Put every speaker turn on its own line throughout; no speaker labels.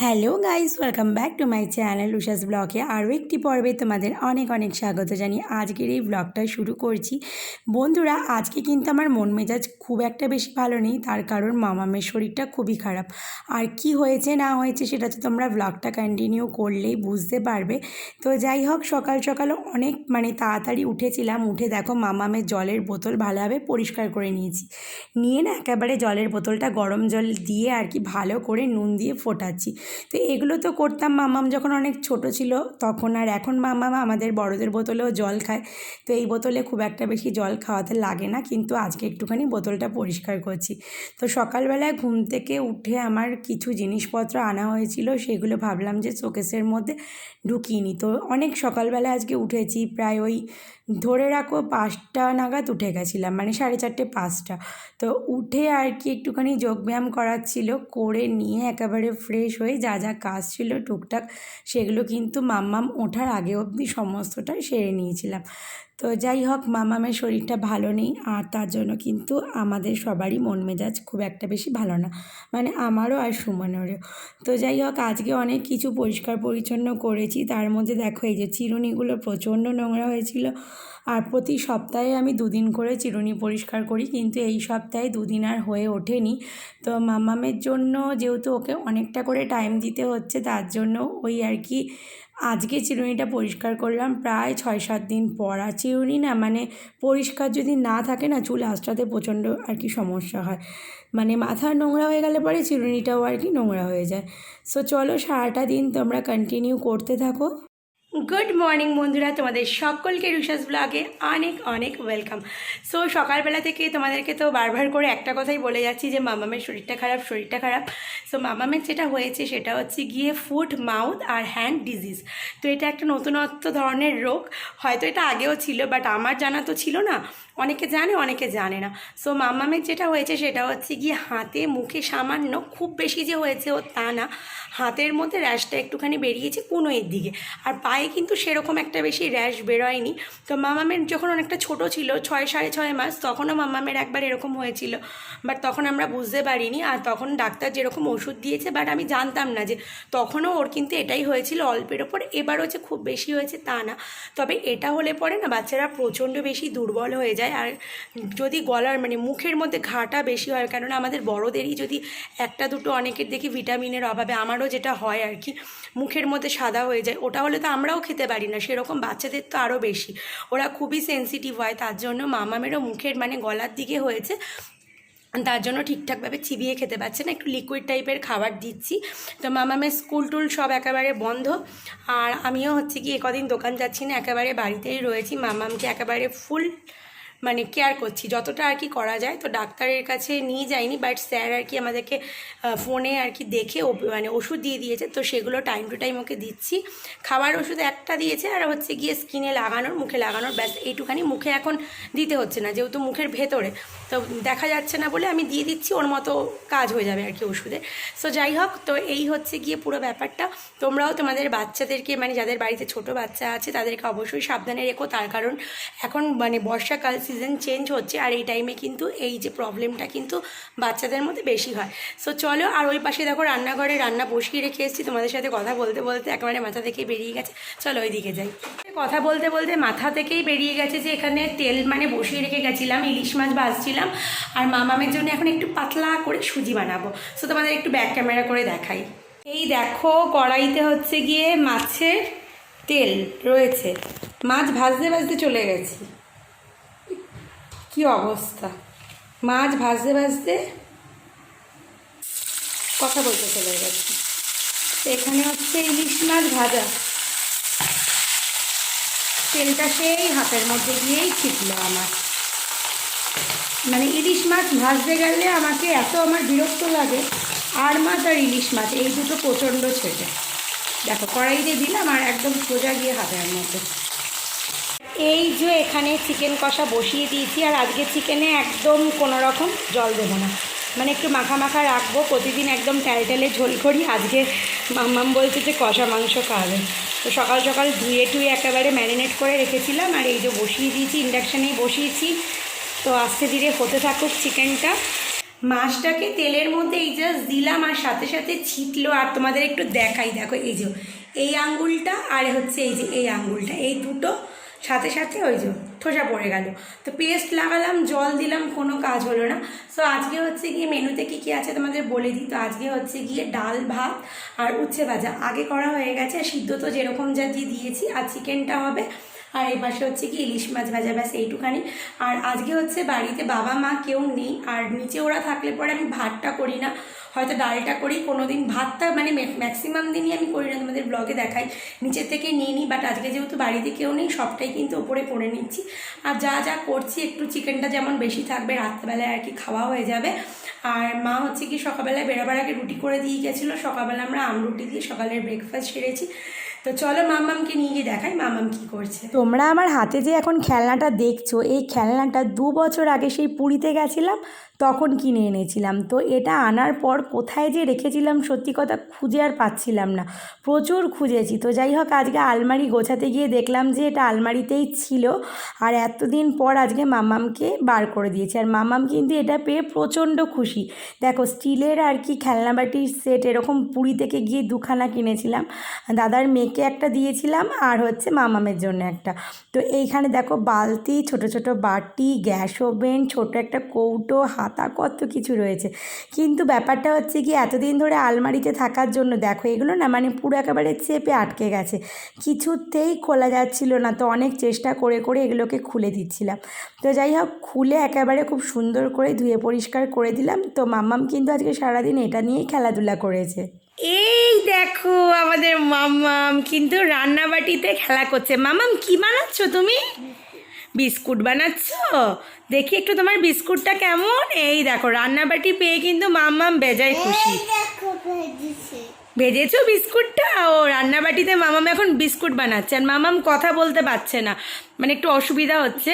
Hello guys, welcome back to my channel Ushas ব্লগে আরও একটি পর্বে তোমাদের অনেক অনেক স্বাগত জানিয়ে আজকের এই ব্লগটা শুরু করছি। বন্ধুরা, আজকে কিন্তু আমার মন মেজাজ খুব একটা বেশি ভালো নেই, তার কারণ মামামের শরীরটা খুবই খারাপ। আর কি হয়েছে না হয়েছে সেটা তো তোমরা ব্লগটা কন্টিনিউ করলেই বুঝতে পারবে। তো যাই হোক, সকাল সকাল অনেক তাড়াতাড়ি উঠেছিলাম, উঠে দেখো মামামের জলের বোতল ভালোভাবে পরিষ্কার করে নিয়েছি। নিয়ে না একেবারে জলের বোতলটা গরম জল দিয়ে আর কি ভালো করে নুন দিয়ে ফোটাচ্ছি। তো এগুলো তো করতাম মাম্মাম যখন অনেক ছোট ছিল তখন, আর এখন মাম্মাম আমাদের বড়দের বোতলেও জল খায়। তো এই বোতলে খুব একটা বেশি জল খাওয়াতে লাগে না, কিন্তু আজকে একটুখানি বোতলটা পরিষ্কার করছি। তো সকালবেলায় ঘুম থেকে উঠে আমার কিছু জিনিসপত্র আনা হয়েছিল, সেগুলো ভাবলাম যে শোকেসের মধ্যে ঢুকিয়ে নিই। তো অনেক সকালবেলায় আজকে উঠেছি, প্রায় ওই ধরে রাখো 5টা নাগাদ উঠে গেছিলাম, 4:30 5টা। তো উঠে আর কি একটুখানি যোগব্যায়াম করাচ্ছিল, করে নিয়ে একেবারে ফ্রেশ হয়ে যা যা কাজ ছিল টুকটাক সেগুলো কিন্তু মাম্মাম ওঠার আগে অবধি সমস্তটা সেরে নিয়েছিলাম। তো যাই হোক, মামামের শরীরটা ভালো নেই, আর তার জন্য কিন্তু আমাদের সবারই মন মেজাজ খুব একটা বেশি ভালো না, আমারও আর সুমনেরও। তো যাই হোক, আজকে অনেক কিছু পরিষ্কার পরিচ্ছন্ন করেছি। তার মধ্যে দেখো এই যে চিরুনিগুলো প্রচণ্ড নোংরা হয়েছিল, আর প্রতি সপ্তাহে আমি 2 দিন করে চিরুনি পরিষ্কার করি, কিন্তু এই সপ্তাহে 2 দিন আর হয়ে ওঠেনি। তো মামামের জন্য যেহেতু ওকে অনেকটা করে টাইম দিতে হচ্ছে, তার জন্য ওই আর কি আজকে চিরুনিটা পরিষ্কার করলাম প্রায় 6-7 দিন পর। আর চিরুনি না পরিষ্কার যদি না থাকে না, চুল আঁচড়াতে প্রচণ্ড আর কি সমস্যা হয়, মাথা নোংরা হয়ে গেলে পরে চিরুনিটাও আর কি নোংরা হয়ে যায়। সো চলো, সারাটা দিন তোমরা কন্টিনিউ করতে থাকো। গুড মর্নিং বন্ধুরা, তোমাদের সকলকে রুশাস ব্লগে অনেক অনেক ওয়েলকাম। সো সকালবেলা থেকে তোমাদেরকে তো বারবার করে একটা কথাই বলে যাচ্ছি যে মামামের শরীরটা খারাপ, শরীরটা খারাপ। সো মামামের যেটা হয়েছে সেটা হচ্ছে গিয়ে ফুট, মাউথ আর হ্যান্ড ডিজিজ। তো এটা একটা নতুনত্ব ধরনের রোগ, হয়তো এটা আগেও ছিল, বাট আমার জানা তো ছিল না। অনেকে জানে, অনেকে জানে না। সো মামামের যেটা হয়েছে সেটা হচ্ছে গিয়ে হাতে মুখে সামান্য, খুব বেশি যে হয়েছে ও তা না, হাতের মধ্যে র্যাশটা একটুখানি বেরিয়েছে কোনোয়ের দিকে, আর পায়ে কিন্তু সেরকম একটা বেশি র্যাশ বেরোয়নি। তো মামামের যখন অনেকটা ছোট ছিল, 6 সাড়ে 6 মাস, তখনও মামামের একবার এরকম হয়েছিল, বাট তখন আমরা বুঝতে পারিনি। আর তখন ডাক্তার যেরকম ওষুধ দিয়েছে, বাট আমি জানতাম না যে তখনও ওর কিন্তু এটাই হয়েছিল অল্পের ওপর। এবারও যে খুব বেশি হয়েছে তা না, তবে এটা হলে পরে না বাচ্চারা প্রচণ্ড বেশি দুর্বল হয়ে যায়। আর যদি গলার মুখের মধ্যে ঘাটা বেশি হয়, কেননা আমাদের বড়দেরই যদি একটা দুটো, অনেকের দেখি ভিটামিনের অভাবে, আমারও যেটা হয় আর কি, মুখের মধ্যে সাদা হয়ে যায়, ওটা হলে তো আমরাও খেতে পারি না, সেরকম বাচ্চাদের তো আরও বেশি, ওরা খুবই সেন্সিটিভ হয়। তার জন্য মামামেরও মুখের গলার দিকে হয়েছে, তার জন্য ঠিকঠাকভাবে চিবিয়ে খেতে পারছে না, একটু লিকুইড টাইপের খাবার দিচ্ছি। তো মামামের স্কুল টুল সব একেবারে বন্ধ, আর আমিও হচ্ছে কি কদিন দোকান যাচ্ছি না, একেবারে বাড়িতেই রয়েছি। মামামকে একেবারে ফুল কেয়ার করছি যতটা আর কি করা যায়। তো ডাক্তারের কাছে নিয়ে যাইনি, বাট স্যার আর কি আমাদেরকে ফোনে আর কি দেখে ওষুধ দিয়ে দিয়েছে, তো সেগুলো টাইম টু টাইম ওকে দিচ্ছি। খাবার ওষুধ একটা দিয়েছে, আর হচ্ছে গিয়ে স্কিনে লাগানোর, মুখে লাগানোর, ব্যাস এইটুখানি। মুখে এখন দিতে হচ্ছে না, যেহেতু মুখের ভেতরে তো দেখা যাচ্ছে না বলে আমি দিয়ে দিচ্ছি, ওর মতো কাজ হয়ে যাবে আর কি ওষুধে। সো যাই হোক, তো এই হচ্ছে গিয়ে পুরো ব্যাপারটা। তোমরাও তোমাদের বাচ্চাদেরকে যাদের বাড়িতে ছোট বাচ্চা আছে তাদেরকে অবশ্যই সাবধানে রেখো, তার কারণ এখন বর্ষাকাল, সিজন চেঞ্জ হচ্ছে, আর এই টাইমে কিন্তু এই যে প্রবলেমটা কিন্তু বাচ্চাদের মধ্যে বেশি হয়। সো চলো, আর ওই পাশে দেখো রান্নাঘরে রান্না বসিয়ে রেখে এসেছি, তোমাদের সাথে কথা বলতে বলতে একেবারে মাথা থেকেই বেরিয়ে গেছে। চলো ওই দিকে যাই। কথা বলতে বলতে মাথা থেকেই বেরিয়ে গেছে যে এখানে তেল বসিয়ে রেখে গেছিলাম, ইলিশ মাছ ভাজছিলাম, আর মামামের জন্য এখন একটু পাতলা করে সুজি বানাবো। সো তোমাদের একটু ব্যাক ক্যামেরা করে দেখাই। এই দেখো, কড়াইতে হচ্ছে গিয়ে মাছের তেল রয়েছে, মাছ ভাজতে ভাজতে চলে গেছি, কি অবস্থা, মাছ ভাজতে ভাজতে কথা বলতে চলে গেছি। এখানে হচ্ছে ইলিশ মাছ ভাজা, তেলটা সেই হাতের মধ্যে গিয়েই ছিটলো আমার। ইলিশ মাছ ভাজতে গেলে আমাকে আমার বিরক্ত লাগে, আর মাছ আর ইলিশ মাছ এই দুটো প্রচণ্ড ছেটে। দেখো কড়াইতে দিলাম আর একদম সোজা গিয়ে হাতের মধ্যে। এই যে এখানে চিকেন কষা বসিয়ে দিয়েছি, আর আজকে চিকেনে একদম কোনো রকম জল দেবো না, একটু মাখা মাখা রাখবো। প্রতিদিন একদম টেলে ঝোল করি, আজকে মাম্মাম বলছে যে কষা মাংস খাওয়াবে। তো সকাল সকাল ধুয়ে টুয়ে একেবারে ম্যারিনেট করে রেখেছিলাম, আর এই যে বসিয়ে দিয়েছি, ইন্ডাকশানেই বসিয়েছি। তো আস্তে ধীরে হতে থাকুক চিকেনটা। মাছটাকে তেলের মধ্যে এই জাস্ট দিলাম আর সাথে সাথে ছিটলো। আর তোমাদের একটু দেখাই, দেখো এই যে এই আঙ্গুলটা আর হচ্ছে এই যে এই আঙ্গুলটা, এই দুটো সাথে সাথে ওই যে ঠোসা পড়ে গেল। তো পেস্ট লাগালাম, জল দিলাম, কোনো কাজ হলো না। সো আজকে হচ্ছে গিয়ে মেনুতে কী কী আছে তোমাদের বলে দিই। তো আজকে হচ্ছে গিয়ে ডাল ভাত আর উচ্ছে ভাজা আগে করা হয়ে গেছে, সিদ্ধ তো যেরকম যা দিয়ে দিয়েছি। আর চিকেনটা হবে, আর এই পাশে হচ্ছে কি ইলিশ মাছ ভাজা, ব্যাস এইটুখানি। আর আজকে হচ্ছে বাড়িতে বাবা মা কেউ নেই, আর নিচে ওরা থাকলে পরে আমি ভাতটা করি না, হয়তো ডালটা করি। কোনো দিন ভাতটা মানে ম্যাক্সিমাম দিনই আমি করি না, তোমাদের ব্লগে দেখাই, নিচের থেকে নিয়ে নিই। বাট আজকে যেহেতু বাড়িতে কেউ নেই, সবটাই কিন্তু ওপরে করে নিচ্ছি। আর যা যা করছি, একটু চিকেনটা যেমন বেশি থাকবে, রাত্রেবেলায় আর কি খাওয়া হয়ে যাবে। আর মা হচ্ছে কি সকালবেলায় বেরোবার আগে রুটি করে দিয়ে গেছিলো। সকালবেলা আমরা আমরুটি দিয়ে সকালের ব্রেকফাস্ট সেরেছি। তো চলো মাম্মামকে নিয়ে গিয়ে দেখাই মাম্মাম কী করছে। তোমরা আমার হাতে যে এখন খেলনাটা দেখছো, এই খেলনাটা 2 বছর আগে সেই পুরীতে গেছিলাম তখন কিনে এনেছিলাম। তো এটা আনার পর কোথায় যে রেখেছিলাম সত্যি কথা খুঁজে আর পাচ্ছিলাম না, প্রচুর খুঁজেছি। তো যাই হোক, আজকে আলমারি গোছাতে গিয়ে দেখলাম যে এটা আলমারিতেই ছিল। আর এতদিন পর আজকে মাম্মামকে বার করে দিয়েছি। আর মাম্মাম কিন্তু এটা পেয়ে প্রচণ্ড খুশি। দেখো স্টিলের আর কি খেলনাবাটির সেট এরকম পুরী থেকে গিয়ে 2খানা কিনেছিলাম, দাদার মেয়েকে একটা দিয়েছিলাম আর হচ্ছে মামামের জন্য একটা। তো এইখানে দেখো বালতি, ছোট ছোট বাটি, গ্যাস ওভেন, ছোট একটা কৌটো, হাতা, কত কিছু রয়েছে। কিন্তু ব্যাপারটা হচ্ছে কি এতদিন ধরে আলমারিতে থাকার জন্য দেখো এগুলো না মানে পুরো একেবারে চেপে আটকে গেছে, কিছুতেই খোলা যাচ্ছিল না। তো অনেক চেষ্টা করে করে এগুলোকে খুলে দিচ্ছিলাম। তো যাই হোক, খুলে একেবারে খুব সুন্দর করে ধুয়ে পরিষ্কার করে দিলাম। তো মাম্মাম কিন্তু আজকে সারাদিন এটা নিয়েই খেলাধুলা করেছে। এই দেখো আমাদের মাম্মাম কিন্তু রান্নাবাটিতে খেলা করছে। মাম্মাম কি বানাচ্ছ তুমি? বিস্কুট বানাচ্ছ? দেখি একটু তোমার বিস্কুটটা কেমন। এই দেখো রান্নাবাটি পেয়ে কিন্তু মাম্মাম বেজায় খুশি। ভেজেছো বিস্কুটটা? ও রান্নাবাটিতে মামাম এখন বিস্কুট বানাচ্ছে। আর মামাম কথা বলতে পারছে না, মানে একটু অসুবিধা হচ্ছে।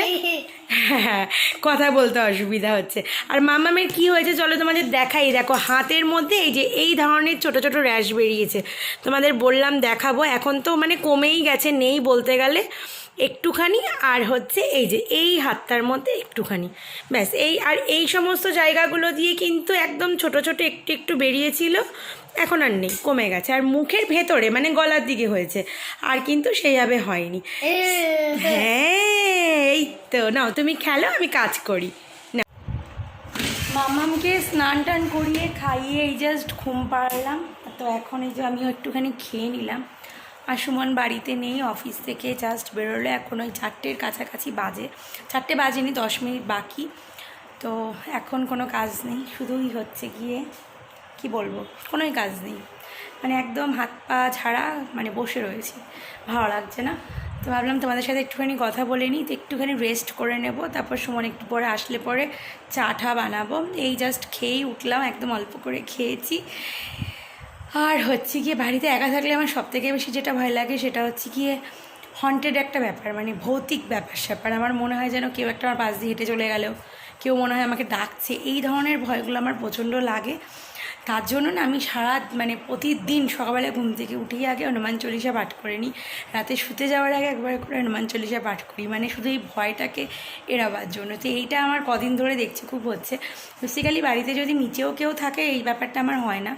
হ্যাঁ, কথা বলতে অসুবিধা হচ্ছে। আর মামামের কি হয়েছে চলো তোমাদের দেখাই। দেখো হাতের মধ্যে এই যে এই ধরনের ছোট ছোট র্যাশ বেরিয়েছে, তোমাদের বললাম দেখাবো। এখন তো মানে কমেই গেছে, নেই বলতে গেলে একটুখানি। আর হচ্ছে এই যে এই হাতটার মধ্যে একটুখানি, ব্যাস। এই আর এই সমস্ত জায়গাগুলো দিয়ে কিন্তু একদম ছোট ছোট একটু একটু বেরিয়েছিল, এখন আর নেই, কমে গেছে। আর মুখের ভেতরে মানে গলার দিকে হয়েছে, আর কিন্তু সেইভাবে হয়নি। হ্যাঁ এই তো, নাও তুমি খেলো, আমি কাজ করি। না, মামামকে স্নান টান করিয়ে খাইয়ে এই জাস্ট ঘুম পাড়লাম। তো এখন এই যে আমিও একটুখানি খেয়ে নিলাম। আর সুমন বাড়িতে নেই, অফিস থেকে জাস্ট বেরোলে এখন ওই 4টের কাছাকাছি বাজে, 4টে বাজেনি, 10 মিনিট বাকি। তো এখন কোনো কাজ নেই, শুধুই হচ্ছে গিয়ে কি বলবো, কোনোই কাজ নেই, মানে একদম হাত পা ছাড়া মানে বসে রয়েছি, ভালো লাগছে না। তো ভাবলাম তোমাদের সাথে একটুখানি কথা বলে নিই। তো একটুখানি রেস্ট করে নেব, তারপর সুমন একটু পরে আসলে পরে চা টা বানাবো। এই জাস্ট খেয়েই উঠলাম, একদম অল্প করে খেয়েছি। আর হচ্ছে গিয়ে বাড়িতে একা থাকলে আমার সবথেকে বেশি যেটা ভয় লাগে সেটা হচ্ছে গিয়ে হন্টেড একটা ব্যাপার, মানে ভৌতিক ব্যাপার স্যাপার। আমার মনে হয় যেন কেউ একটা আমার পাশ দিয়ে হেঁটে চলে গেল, কেউ মনে হয় আমাকে ডাকছে, এই ধরনের ভয়গুলো আমার প্রচণ্ড লাগে। তার জন্য না আমি মানে প্রতিদিন সকালবেলা ঘুম থেকে উঠেই আগে হনুমান চল্লিশা পাঠ করে নিই, রাতে শুতে যাওয়ার আগে একবার করে হনুমান চল্লিশা পাঠ করি, মানে শুধু এই ভয়টাকে এড়াবার জন্য। তো এইটা আমার কদিন ধরে দেখছি খুব হচ্ছে। বেসিক্যালি বাড়িতে যদি নিচেও কেউ থাকে এই ব্যাপারটা আমার হয় না,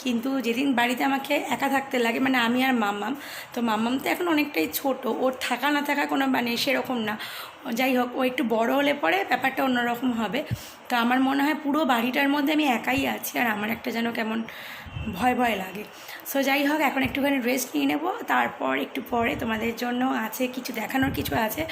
কিন্তু যেদিন বাড়িতে আমাকে একা থাকতে লাগে, মানে আমি আর মাম্মাম, তো মাম্মাম তো এখন অনেকটাই ছোট, ওর থাকা না থাকা কোনো মানে সেরকম না। যাই হোক, ও একটু বড় হলে পরে ব্যাপারটা অন্যরকম হবে। তো আমার মনে হয় পুরো বাড়িটার মধ্যে আমি একাই আছি, আর আমার একটা যেন কেমন ভয় ভয় লাগে। সো যাই হোক, এখন একটুখানি রেস্ট নিয়ে নেব, তারপর একটু পরে তোমাদের জন্য আছে কিছু দেখানোর কিছু আছে।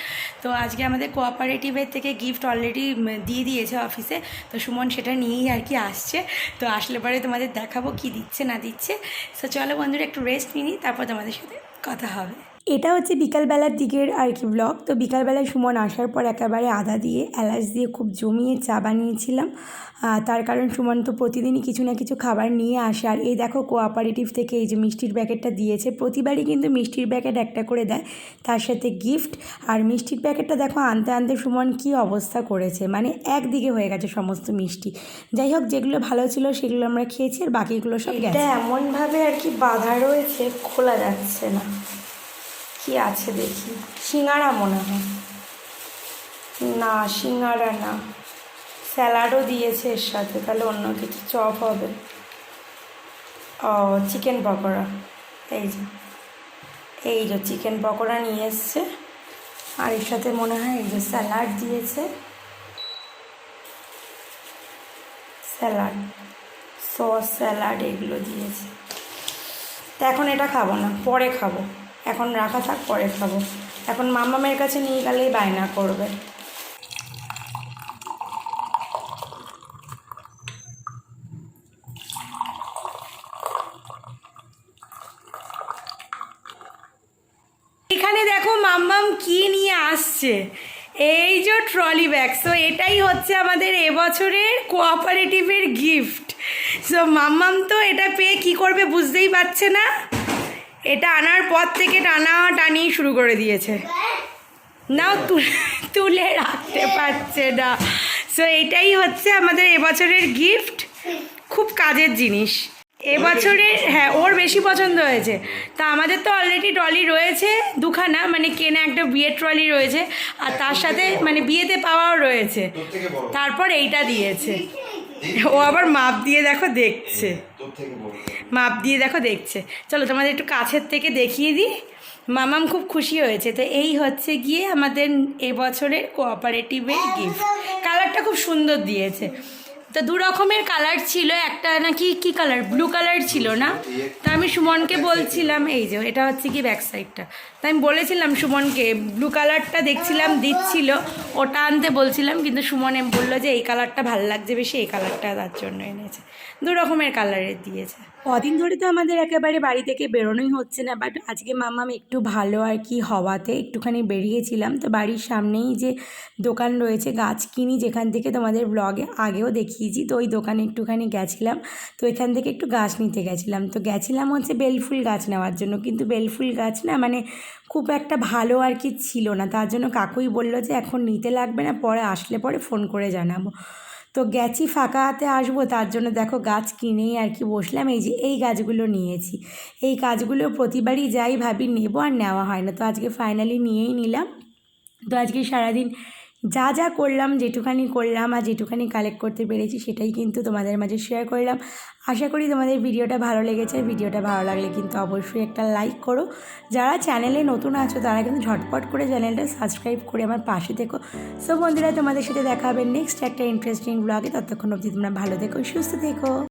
তো আজকে আমাদের কোঅপারেটিভের থেকে গিফট অলরেডি দিয়ে দিয়েছে অফিসে, তো সুমন সেটা নিয়েই আর কি আসছে। তো আসলে পরে তোমাদের দেখাবো কি দিচ্ছে না দিচ্ছে। সো চলো বন্ধুরা, একটু রেস্ট নিয়ে নিই, তারপর তোমাদের সাথে কথা হবে। এটা হচ্ছে বিকালবেলার দিকের আর কি ব্লগ। তো বিকালবেলায় সুমন আসার পর একেবারে আদা দিয়ে এলাচ দিয়ে খুব জমিয়ে চা বানিয়েছিলাম। তার কারণ সুমন তো প্রতিদিনই কিছু না কিছু খাবার নিয়ে আসে। আর এই দেখো কোঅপারেটিভ থেকে এই যে মিষ্টির প্যাকেটটা দিয়েছে, প্রতিবারই কিন্তু মিষ্টির প্যাকেট একটা করে দেয়, তার সাথে গিফট। আর মিষ্টির প্যাকেটটা দেখো আনতে আনতে সুমন কী অবস্থা করেছে, মানে একদিকে হয়ে গেছে সমস্ত মিষ্টি। যাই হোক, যেগুলো ভালো ছিল সেগুলো আমরা খেয়েছি, আর বাকিগুলো সব গেছে। এটা এমনভাবে আর কি বাঁধা রয়েছে, খোলা যাচ্ছে না। কি আছে দেখি, সিঙ্গারা মনে হয়, না সিঙ্গারা না, স্যালাডও দিয়েছে এর সাথে, তাহলে অন্য কিছু চপ হবে। ও চিকেন পকোড়া, এই যে চিকেন পকোড়া নিয়ে এসছে, আর এর সাথে মনে হয় এই যে স্যালাড দিয়েছে, স্যালাড সস স্যালাড এগুলো দিয়েছে। তো এখন এটা খাবো না, পরে খাবো, এখন রাখা থাক, পরে খাবো। এখন মাম্মামের কাছে নিয়ে গেলেই বায়না করবে। এখানে দেখো মাম্মাম কি নিয়ে আসছে, এই যে ট্রলি ব্যাগ। সো এটাই হচ্ছে আমাদের এবছরের কোঅপারেটিভের গিফট। সো মাম্মাম তো এটা পেয়ে কি করবে বুঝতেই পারছে না, এটা আনার পর থেকে টানাটানি শুরু করে দিয়েছে, নাও তুলে রাখতে পারছে না। সো এটাই হচ্ছে আমাদের এবছরের গিফট, খুব কাজের জিনিস এবছরের। হ্যাঁ, ওর বেশি পছন্দ হয়েছে। তা আমাদের তো অলরেডি ট্রলি রয়েছে দুখানা, মানে কেনা একটা বিয়ের ট্রলি রয়েছে, আর তার সাথে মানে বিয়েতে পাওয়াও রয়েছে, তারপর এইটা দিয়েছে। ও আবার মাপ দিয়ে দেখো দেখছে, মাপ দিয়ে দেখো দেখছে। চলো তোমাদের একটু কাছের থেকে দেখিয়ে দিই। মামাম খুব খুশি হয়েছে। তো এই হচ্ছে গিয়ে আমাদের এবছরের কোঅপারেটিভের গিফট। কালারটা খুব সুন্দর দিয়েছে। তো দু রকমের কালার ছিল, একটা নাকি কি কালার, ব্লু কালার ছিল না? তা আমি সুমনকে বলছিলাম, এই যে এটা হচ্ছে কি ব্যাক সাইডটা, তাই আমি বলেছিলাম সুমনকে ব্লু কালারটা দেখছিলাম দিচ্ছিল, ওটা আনতে বলছিলাম, কিন্তু সুমন বললো যে এই কালারটা ভালো লাগছে বেশি, এই কালারটা তার জন্য এনেছে। দু রকমের কালারের দিয়েছে। কদিন ধরে তো আমাদের একেবারে বাড়ি থেকে বেরোনোই হচ্ছে না, বাট আজকে মাম্মাম একটু ভালো আর কি হওয়াতে একটুখানি বেরিয়েছিলাম। তো বাড়ির সামনেই যে দোকান রয়েছে গাছ কিনি, যেখান থেকে তোমাদের ব্লগে আগেও দেখিয়েছি, তো ওই দোকানে একটুখানি গেছিলাম। তো এখান থেকে একটু গাছ নিতে গেছিলাম। তো গেছিলাম হচ্ছে বেলফুল গাছ নেওয়ার জন্য, কিন্তু বেলফুল গাছ না মানে খুব একটা ভালো আর কি ছিল না, তার জন্য কাকুই বললো যে এখন নিতে লাগবে না, পরে আসলে পরে ফোন করে জানাবো। তো গেছি ফাঁকা হাতে আসবো, তার জন্য দেখো গাছ কিনেই আর কি বসলাম। এই যে এই গাছগুলো নিয়েছি, এই গাছগুলো প্রতিবারই যাই ভাবি নেবো আর নেওয়া হয় না, তো আজকে ফাইনালি নিয়েই নিলাম। তো আজকে সারাদিন যা যা করলাম, যেটুখানি করলাম আর যেটুখানি কালেক্ট করতে পেরেছি সেটাই কিন্তু তোমাদের মাঝে শেয়ার করলাম। আশা করি তোমাদের ভিডিওটা ভালো লেগেছে। ভিডিওটা ভালো লাগলে কিন্তু অবশ্যই একটা লাইক করো। যারা চ্যানেলে নতুন আছো তারা কিন্তু ঝটপট করে চ্যানেলটা সাবস্ক্রাইব করে আমার পাশে থেকো। সো বন্ধুরা, তোমাদের সাথে দেখা হবে নেক্সট একটা ইন্টারেস্টিং ব্লগে। ততক্ষণ অবধি তোমরা ভালো থেকো, সুস্থ থেকো।